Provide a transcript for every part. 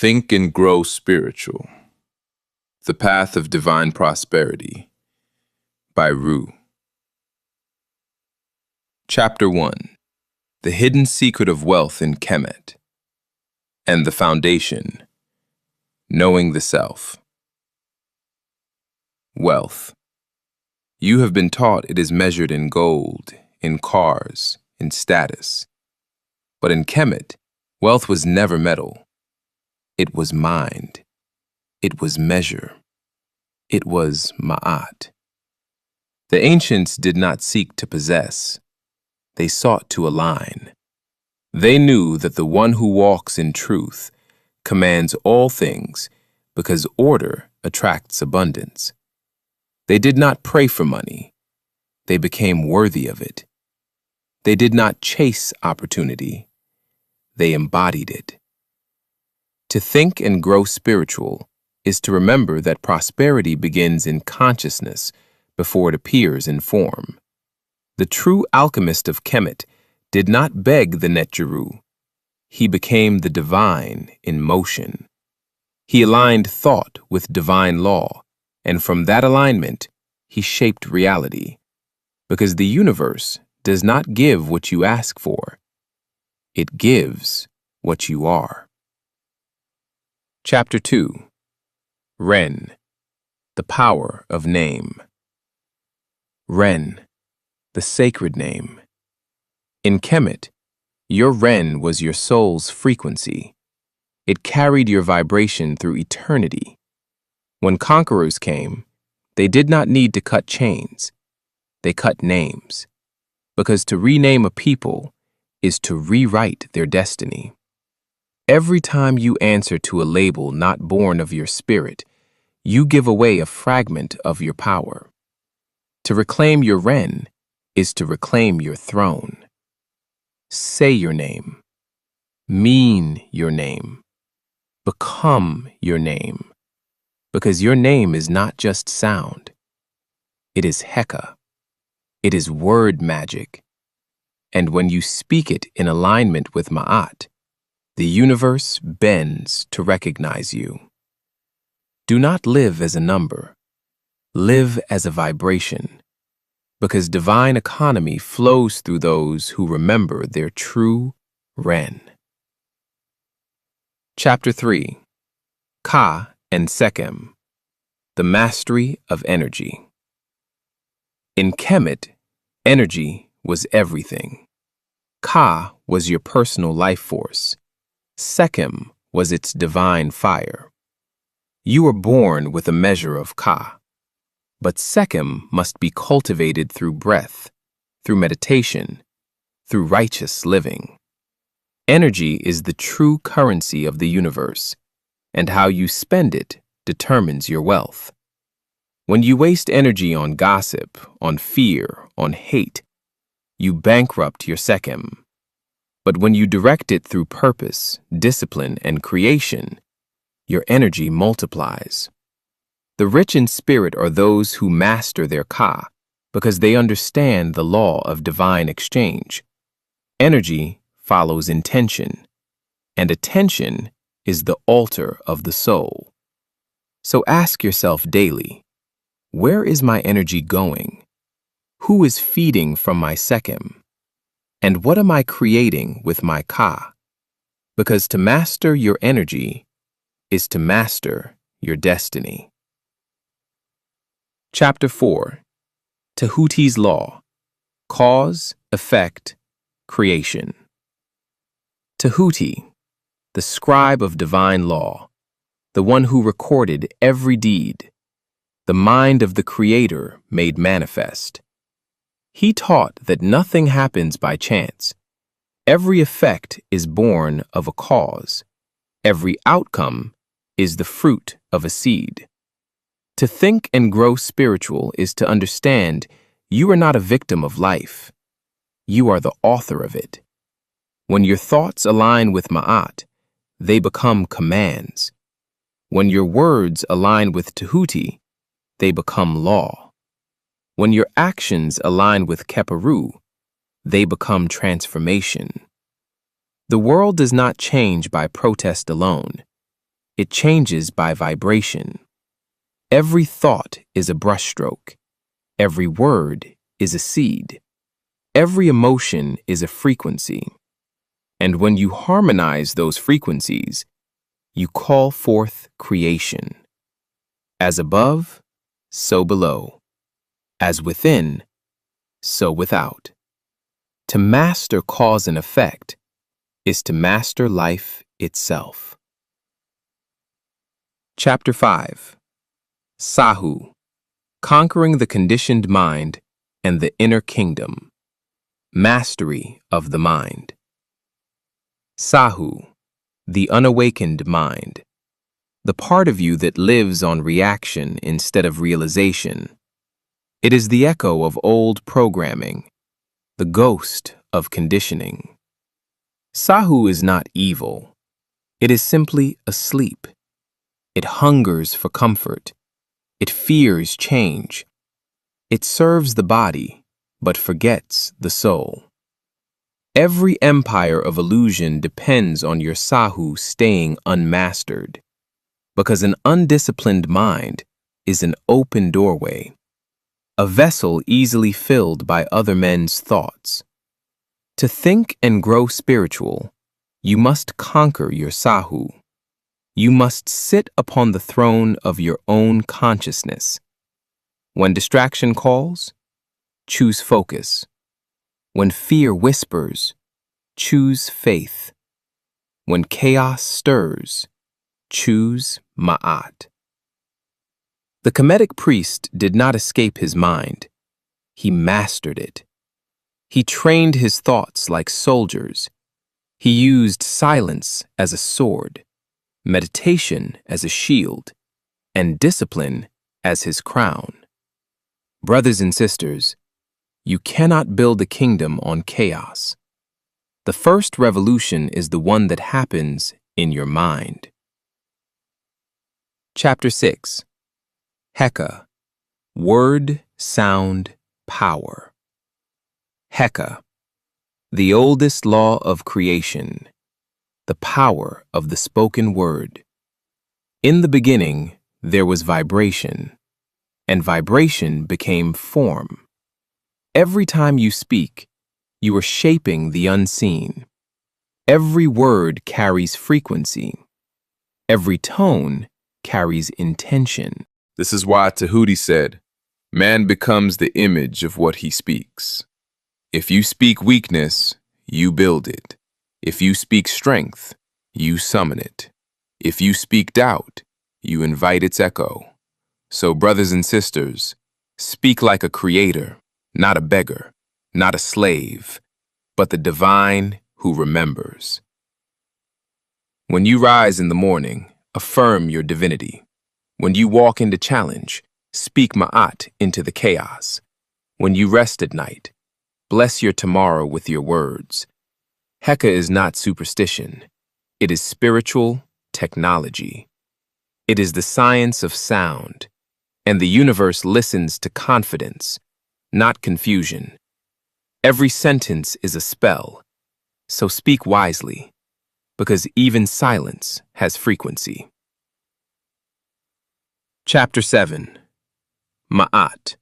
Think and grow spiritual. The Path of Divine Prosperity by Ru. Chapter 1. The Hidden Secret of Wealth in Kemet and the Foundation, Knowing the Self. Wealth. You have been taught it is measured in gold, in cars, in status. But in Kemet, wealth was never metal. It was mind. It was measure. It was Maꜥat. The ancients did not seek to possess. They sought to align. They knew that the one who walks in truth commands all things because order attracts abundance. They did not pray for money. They became worthy of it. They did not chase opportunity. They embodied it. To think and grow spiritual is to remember that prosperity begins in consciousness before it appears in form. The true alchemist of Kemet did not beg the Kheperu. He became the divine in motion. He aligned thought with divine law, and from that alignment, he shaped reality. Because the universe does not give what you ask for. It gives what you are. Chapter 2. Ren, the Power of Name. Ren, the sacred name. In Kemet, your Ren was your soul's frequency. It carried your vibration through eternity. When conquerors came, they did not need to cut chains. They cut names. Because to rename a people is to rewrite their destiny. Every time you answer to a label not born of your spirit, you give away a fragment of your power. To reclaim your Ren is to reclaim your throne. Say your name. Mean your name. Become your name. Because your name is not just sound. It is Heka. It is word magic. And when you speak it in alignment with Maꜥat, the universe bends to recognize you. Do not live as a number. Live as a vibration. Because divine economy flows through those who remember their true Ren. Chapter 3. Ka and Sekhem, the Mastery of Energy. In Kemet, energy was everything. Ka was your personal life force. Sekhem was its divine fire. You were born with a measure of Ka. But Sekhem must be cultivated through breath, through meditation, through righteous living. Energy is the true currency of the universe, and how you spend it determines your wealth. When you waste energy on gossip, on fear, on hate, you bankrupt your Sekhem. But when you direct it through purpose, discipline, and creation, your energy multiplies. The rich in spirit are those who master their Ka because they understand the law of divine exchange. Energy follows intention, and attention is the altar of the soul. So ask yourself daily, where is my energy going? Who is feeding from my Sekhem? And what am I creating with my Ka? Because to master your energy is to master your destiny. Chapter 4. Tehuti's Law. Cause, Effect, Creation. Tehuti, the scribe of divine law, the one who recorded every deed, the mind of the Creator made manifest. He taught that nothing happens by chance. Every effect is born of a cause. Every outcome is the fruit of a seed. To think and grow spiritual is to understand you are not a victim of life. You are the author of it. When your thoughts align with Maꜥat, they become commands. When your words align with Tehuti, they become law. When your actions align with Kheperu, they become transformation. The world does not change by protest alone. It changes by vibration. Every thought is a brushstroke. Every word is a seed. Every emotion is a frequency. And when you harmonize those frequencies, you call forth creation. As above, so below. As within, so without. To master cause and effect is to master life itself. Chapter 5. Sahu, Conquering the Conditioned Mind and the Inner Kingdom. Mastery of the Mind. Sahu, the unawakened mind. The part of you that lives on reaction instead of realization. It is the echo of old programming, the ghost of conditioning. Sahu is not evil. It is simply asleep. It hungers for comfort. It fears change. It serves the body, but forgets the soul. Every empire of illusion depends on your Sahu staying unmastered, because an undisciplined mind is an open doorway, a vessel easily filled by other men's thoughts. To think and grow spiritual, you must conquer your Sahu. You must sit upon the throne of your own consciousness. When distraction calls, choose focus. When fear whispers, choose faith. When chaos stirs, choose Maʻat. The Kemetic priest did not escape his mind. He mastered it. He trained his thoughts like soldiers. He used silence as a sword, meditation as a shield, and discipline as his crown. Brothers and sisters, you cannot build a kingdom on chaos. The first revolution is the one that happens in your mind. Chapter 6. Heka, Word, Sound, Power. Heka, the oldest law of creation, the power of the spoken word. In the beginning, there was vibration, and vibration became form. Every time you speak, you are shaping the unseen. Every word carries frequency. Every tone carries intention. This is why Tehuti said, man becomes the image of what he speaks. If you speak weakness, you build it. If you speak strength, you summon it. If you speak doubt, you invite its echo. So, brothers and sisters, speak like a creator, not a beggar, not a slave, but the divine who remembers. When you rise in the morning, affirm your divinity. When you walk into challenge, speak Maʻat into the chaos. When you rest at night, bless your tomorrow with your words. Heka is not superstition. It is spiritual technology. It is the science of sound, and the universe listens to confidence, not confusion. Every sentence is a spell, so speak wisely, because even silence has frequency. Chapter 7. Maʻat,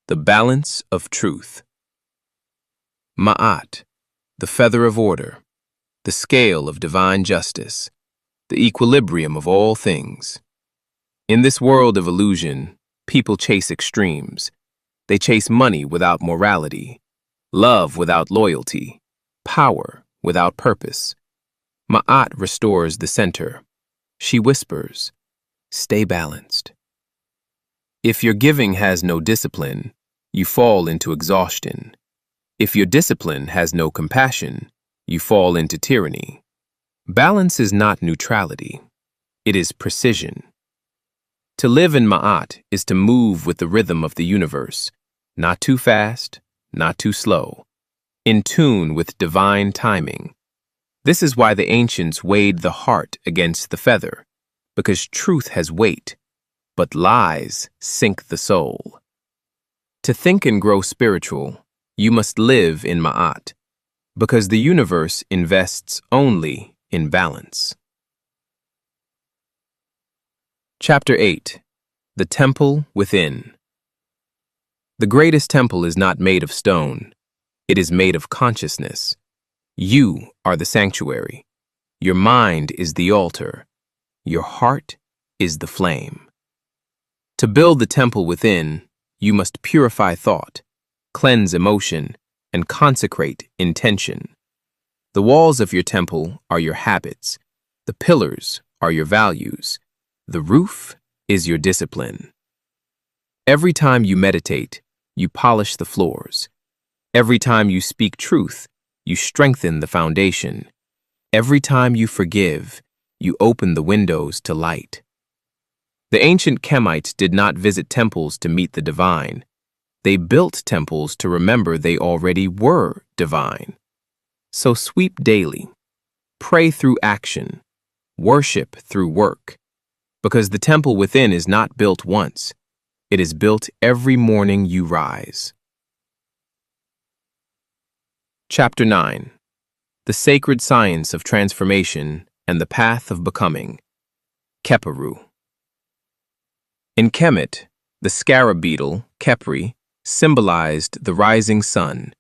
the balance of truth. Maʻat, the feather of order, the scale of divine justice, the equilibrium of all things. In this world of illusion, people chase extremes. They chase money without morality, love without loyalty, power without purpose. Maʻat restores the center. She whispers, stay balanced. If your giving has no discipline, you fall into exhaustion. If your discipline has no compassion, you fall into tyranny. Balance is not neutrality. It is precision. To live in Maʻat is to move with the rhythm of the universe, not too fast, not too slow, in tune with divine timing. This is why the ancients weighed the heart against the feather, because truth has weight, but lies sink the soul. To think and grow spiritual, you must live in Maʻat, because the universe invests only in balance. Chapter 8. The Temple Within. The greatest temple is not made of stone. It is made of consciousness. You are the sanctuary. Your mind is the altar. Your heart is the flame. To build the temple within, you must purify thought, cleanse emotion, and consecrate intention. The walls of your temple are your habits. The pillars are your values. The roof is your discipline. Every time you meditate, you polish the floors. Every time you speak truth, you strengthen the foundation. Every time you forgive, you open the windows to light. The ancient Kemites did not visit temples to meet the divine. They built temples to remember they already were divine. So sweep daily, pray through action, worship through work, because the temple within is not built once. It is built every morning you rise. Chapter 9. The Sacred Science of Transformation and the Path of Becoming. Kheperu. In Kemet, the scarab beetle, Kheperu, symbolized the rising sun,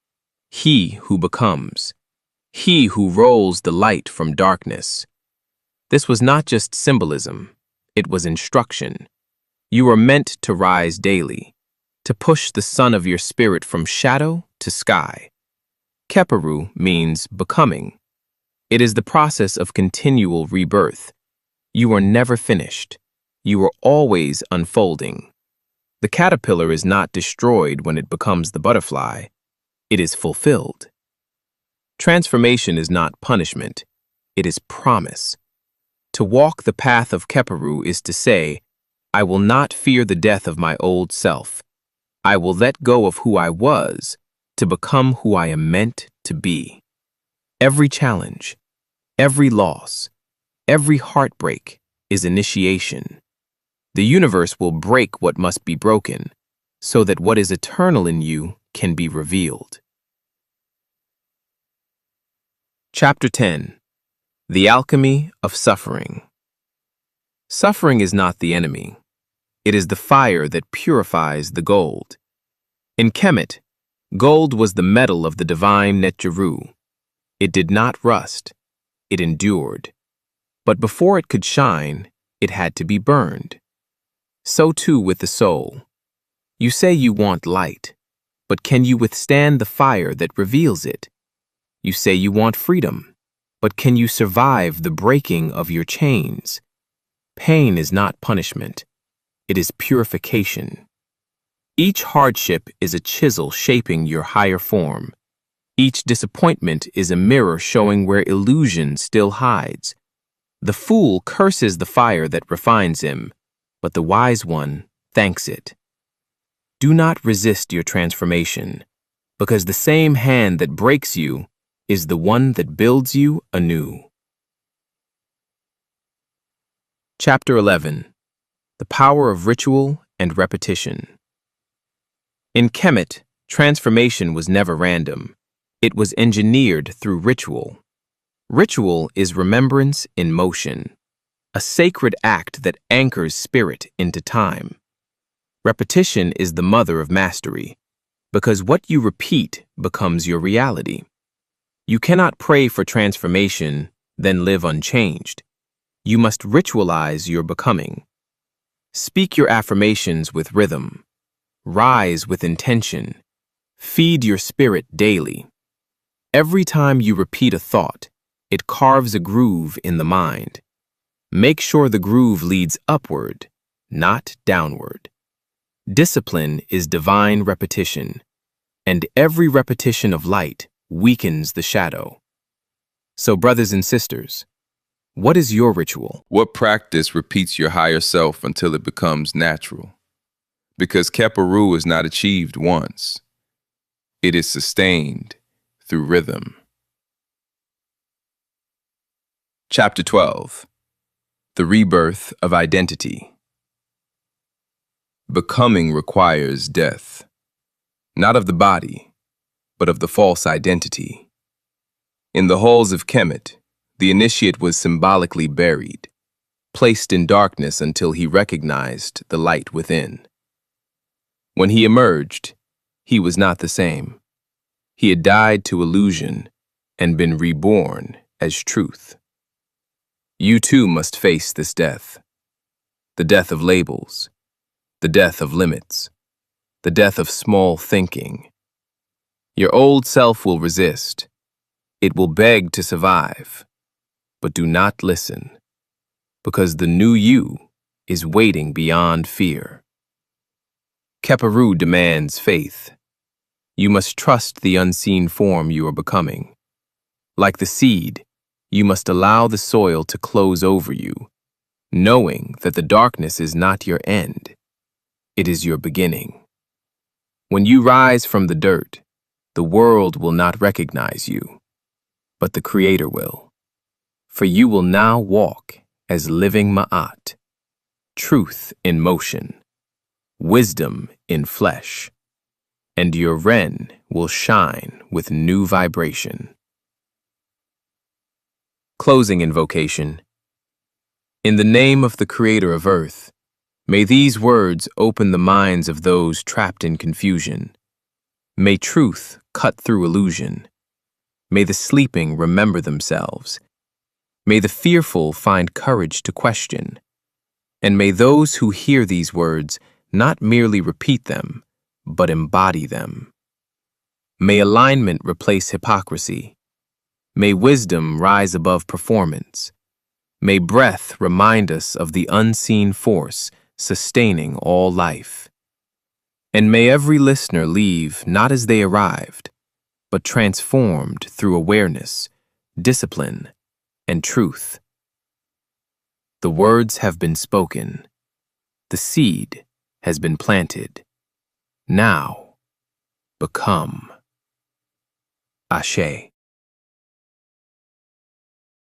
he who becomes, he who rolls the light from darkness. This was not just symbolism, it was instruction. You are meant to rise daily, to push the sun of your spirit from shadow to sky. Kheperu means becoming. It is the process of continual rebirth. You are never finished. You are always unfolding. The caterpillar is not destroyed when it becomes the butterfly. It is fulfilled. Transformation is not punishment. It is promise. To walk the path of Kheperu is to say, I will not fear the death of my old self. I will let go of who I was to become who I am meant to be. Every challenge, every loss, every heartbreak is initiation. The universe will break what must be broken, so that what is eternal in you can be revealed. Chapter 10. The Alchemy of Suffering. Suffering is not the enemy. It is the fire that purifies the gold. In Kemet, gold was the metal of the divine Netjeru. It did not rust. It endured. But before it could shine, it had to be burned. So too with the soul. You say you want light, but can you withstand the fire that reveals it? You say you want freedom, but can you survive the breaking of your chains? Pain is not punishment. It is purification. Each hardship is a chisel shaping your higher form. Each disappointment is a mirror showing where illusion still hides. The fool curses the fire that refines him, but the wise one thanks it. Do not resist your transformation, because the same hand that breaks you is the one that builds you anew. Chapter 11. The Power of Ritual and Repetition. In Kemet, transformation was never random. It was engineered through ritual. Ritual is remembrance in motion, a sacred act that anchors spirit into time. Repetition is the mother of mastery, because what you repeat becomes your reality. You cannot pray for transformation, then live unchanged. You must ritualize your becoming. Speak your affirmations with rhythm. Rise with intention. Feed your spirit daily. Every time you repeat a thought, it carves a groove in the mind. Make sure the groove leads upward, not downward. Discipline is divine repetition, and every repetition of light weakens the shadow. So, brothers and sisters, what is your ritual? What practice repeats your higher self until it becomes natural? Because Kheperu is not achieved once. It is sustained through rhythm. Chapter 12. The Rebirth of Identity. Becoming requires death, not of the body, but of the false identity. In the halls of Kemet, the initiate was symbolically buried. placed in darkness until he recognized the light within. When he emerged, he was not the same. He had died to illusion and been reborn as truth. You too must face this death. The death of labels, the death of limits, the death of small thinking. Your old self will resist. It will beg to survive. But do not listen, because the new you is waiting beyond fear. Kheperu demands faith. You must trust the unseen form you are becoming. Like the seed, you must allow the soil to close over you, knowing that the darkness is not your end, it is your beginning. When you rise from the dirt, the world will not recognize you, but the Creator will. For you will now walk as living Maꜥat, truth in motion, wisdom in flesh, and your Ren will shine with new vibration. Closing invocation. In the name of the Creator of Earth, may these words open the minds of those trapped in confusion. May truth cut through illusion. May the sleeping remember themselves. May the fearful find courage to question. And may those who hear these words not merely repeat them, but embody them. May alignment replace hypocrisy. May wisdom rise above performance. May breath remind us of the unseen force sustaining all life. And may every listener leave not as they arrived, but transformed through awareness, discipline, and truth. The words have been spoken. The seed has been planted. Now, become. Ashe.